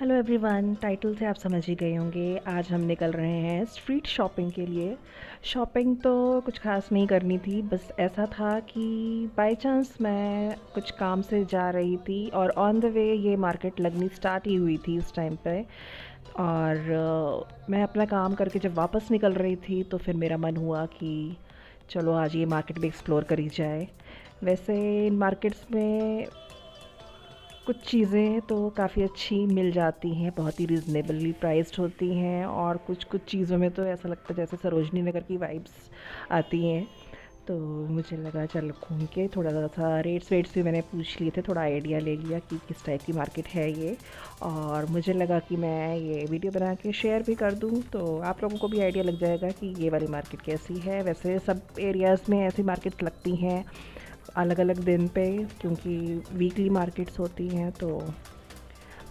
Hello everyone, title से आप समझ ही गए होंगे। आज हम निकल रहे हैं स्ट्रीट शॉपिंग के लिए। शॉपिंग तो कुछ खास नहीं करनी थी, बस ऐसा था कि बाय चांस मैं कुछ काम से जा रही थी और ऑन द वे ये मार्केट लगनी स्टार्ट ही हुई थी उस टाइम पे। और मैं अपना काम करके जब वापस निकल रही थी तो फिर मेरा मन हुआ कि चलो आज ये मार्केट भी एक्सप्लोर करी जाए। वैसे इन मार्केट्स में कुछ चीज़ें तो काफ़ी अच्छी मिल जाती हैं, बहुत ही रीज़नेबली प्राइस्ड होती हैं, और कुछ कुछ चीज़ों में तो ऐसा लगता है जैसे सरोजनी नगर की वाइब्स आती हैं। तो मुझे लगा चल घूम के थोड़ा सा रेट्स वेट्स भी मैंने पूछ लिए थे, थोड़ा आइडिया ले लिया कि किस टाइप की मार्केट है ये। और मुझे लगा कि मैं ये वीडियो बना के शेयर भी कर दूँ तो आप लोगों को भी आइडिया लग जाएगा कि ये वाली मार्केट कैसी है। वैसे सब एरियाज़ में ऐसी मार्केट लगती हैं अलग अलग दिन पे, क्योंकि वीकली मार्केट्स होती हैं तो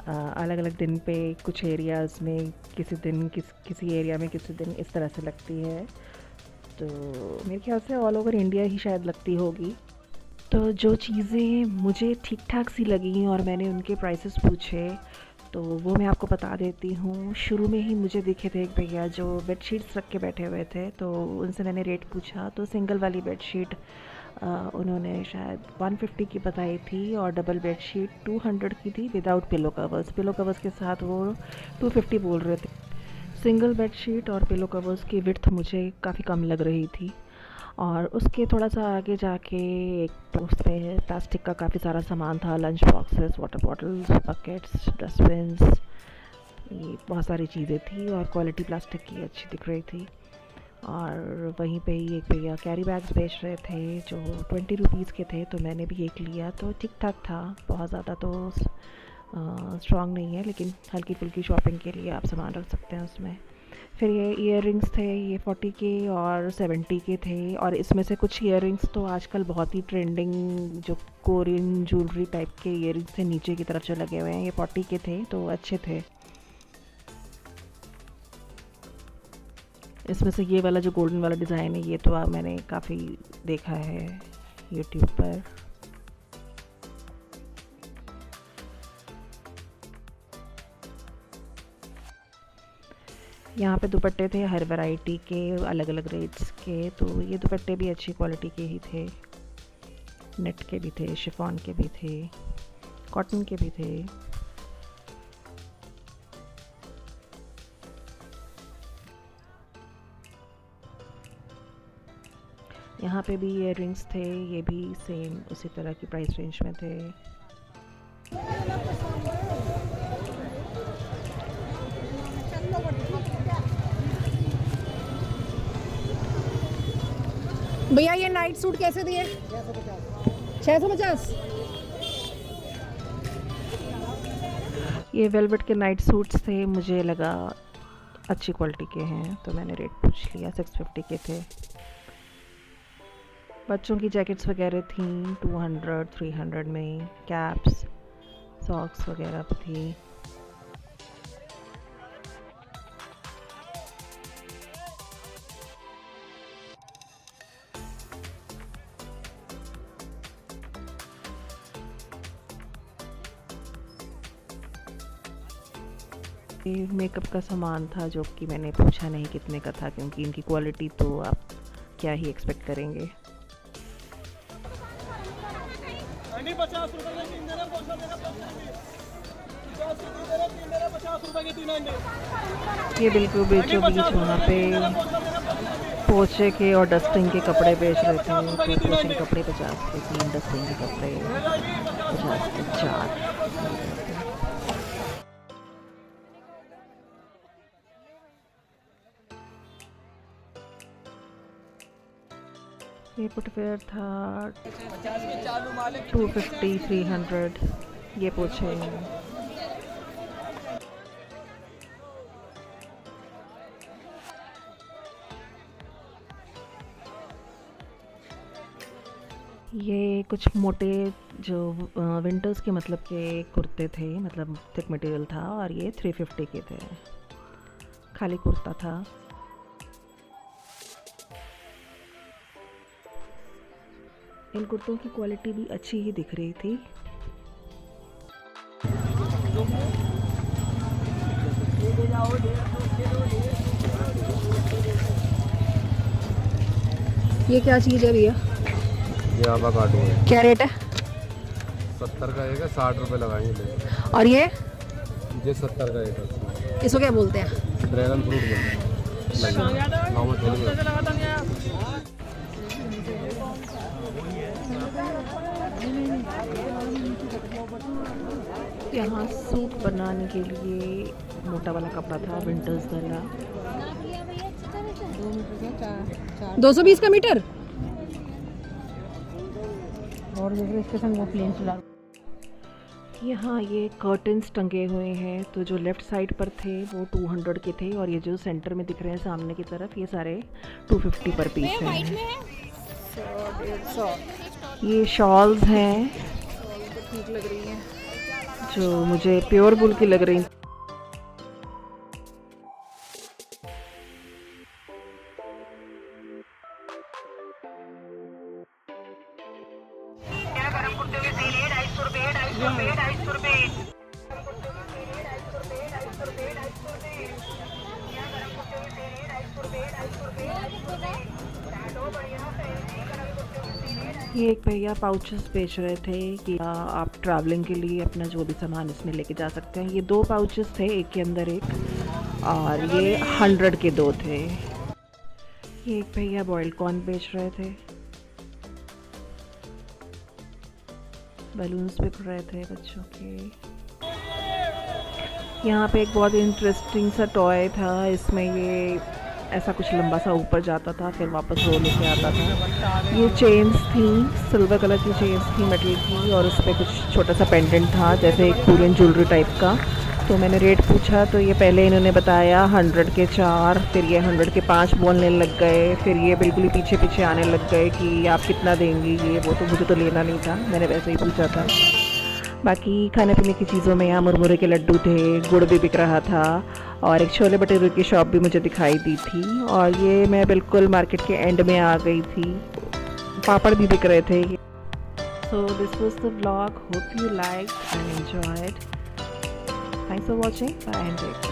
अलग अलग दिन पे कुछ एरियाज़ में किसी दिन किसी एरिया में किसी दिन इस तरह से लगती है। तो मेरे ख्याल से ऑल ओवर इंडिया ही शायद लगती होगी। तो जो चीज़ें मुझे ठीक ठाक सी लगी और मैंने उनके प्राइसेस पूछे तो वो मैं आपको बता देती हूँ। शुरू में ही मुझे दिखे थे एक भैया जो बेडशीट्स रख के बैठे हुए थे, तो उनसे मैंने रेट पूछा तो सिंगल वाली बेडशीट उन्होंने शायद 150 की बताई थी और डबल बेडशीट 200 की थी without pillow covers. Pillow covers के साथ वो 250 बोल रहे थे। सिंगल बेडशीट और पिलो कवर्स की विड्थ मुझे काफ़ी कम लग रही थी। और उसके थोड़ा सा आगे जाके एक उसमें प्लास्टिक का काफ़ी सारा सामान था, lunch boxes, water bottles, buckets, dustbins, ये बहुत सारी चीज़ें थी और क्वालिटी प्लास्टिक की अच्छी दिख रही थी। और वहीं पे ही एक भैया कैरी बैग्स बेच रहे थे जो 20 रुपीज़ के थे, तो मैंने भी एक लिया। तो ठीक ठाक था, बहुत ज़्यादा तो स्ट्रॉन्ग नहीं है, लेकिन हल्की फुल्की शॉपिंग के लिए आप सामान रख सकते हैं उसमें। फिर ये इयर रिंग्स थे, ये 40 के और 70 के थे। और इसमें से कुछ इयर रिंग्स तो आजकल बहुत ही ट्रेंडिंग, जो कोरियन ज्वेलरी टाइप के इयर रिंग्स थे नीचे की तरफ जो लगे हुए हैं, ये 40 के थे तो अच्छे थे। इसमें से ये वाला जो गोल्डन वाला डिज़ाइन है ये तो मैंने काफ़ी देखा है यूट्यूब पर। यहाँ पे दुपट्टे थे हर वैरायटी के, अलग अलग रेट्स के। तो ये दुपट्टे भी अच्छी क्वालिटी के ही थे, नेट के भी थे, शिफॉन के भी थे, कॉटन के भी थे। यहाँ पे भी इयर रिंग्स थे, ये भी सेम उसी तरह की प्राइस रेंज में थे। भैया ये नाइट सूट कैसे दिए? 650। ये वेलवेट के नाइट सूट्स थे, मुझे लगा अच्छी क्वालिटी के हैं तो मैंने रेट पूछ लिया। 650 के थे। बच्चों की जैकेट्स वगैरह थी 200 300 में, कैप्स सॉक्स वगैरह भी थी। ये मेकअप का सामान था जो कि मैंने पूछा नहीं कितने का था, क्योंकि इनकी क्वालिटी तो आप क्या ही एक्सपेक्ट करेंगे। ये बिल्कुल बीचों बीच वहाँ पे पोछे के और डस्टिंग के कपड़े बेच रहे थे। तो पोछे के कपड़े 50 के 3, डस्टिंग के कपड़े 50 के 4। ये फुटवेयर था 250 300, ये पोछे। ये कुछ मोटे जो विंटर्स के मतलब के कुर्ते थे, मतलब थिक मटेरियल था, और ये 350 के थे, खाली कुर्ता था। इन कुर्तों की क्वालिटी भी अच्छी ही दिख रही थी। ये क्या चीज़ है भैया? ये आवाकाडो है। क्या रेट है? 70 का एक है, 60 रुपये लगाएंगे। और ये 70 का एक है। इसको क्या बोलते हैं? ड्रैगन फ्रूट बोलते हैं। गाँव में ठेले में। यहाँ सूट बनाने के लिए मोटा वाला कपड़ा था, विंटर्स वाला। 220 का मीटर। और इसके संग वो प्लेन चला। यहाँ ये कर्टन्स टंगे हुए हैं, तो जो लेफ़्ट साइड पर थे वो 200 के थे, और ये जो सेंटर में दिख रहे हैं सामने की तरफ, ये सारे 250 पर पीस हैं। ये शॉल्स हैं ठीक लग रही है। जो मुझे प्योर वूल की लग रही। ये एक भैया पाउचेस बेच रहे थे कि आप ट्रैवलिंग के लिए अपना जो भी सामान इसमें लेके जा सकते हैं। ये 2 पाउचेस थे, एक के अंदर एक, और ये 100 के 2 थे। ये एक भैया बॉइल्ड कॉर्न बेच रहे थे। बलून्स बिक रहे थे बच्चों के। यहाँ पे एक बहुत इंटरेस्टिंग सा टॉय था। इसमें ये ऐसा कुछ लंबा सा ऊपर जाता था, फिर वापस रोल लेके आता था। ये चेन्स थी, सिल्वर कलर की चेन्स थी, मेटल की, और उस पर कुछ छोटा सा पेंडेंट था, जैसे एक कोरियन ज्वेलरी टाइप का। तो मैंने रेट पूछा तो ये पहले इन्होंने बताया 100 के 4, फिर ये 100 के 5 बोलने लग गए, फिर ये बिल्कुल ही पीछे पीछे आने लग गए कि आप कितना देंगी ये वो। तो मुझे तो लेना नहीं था, मैंने वैसे ही पूछा था। बाकी खाने पीने की चीज़ों में यहाँ मुरमुरे के लड्डू थे, गुड़ भी बिक रहा था, और एक छोले भटूरे की शॉप भी मुझे दिखाई दी थी। और ये मैं बिल्कुल मार्केट के एंड में आ गई थी। पापड़ भी बिक रहे थे। So this was the vlog, hope you like and enjoyed. Thanks for watching, bye and take care.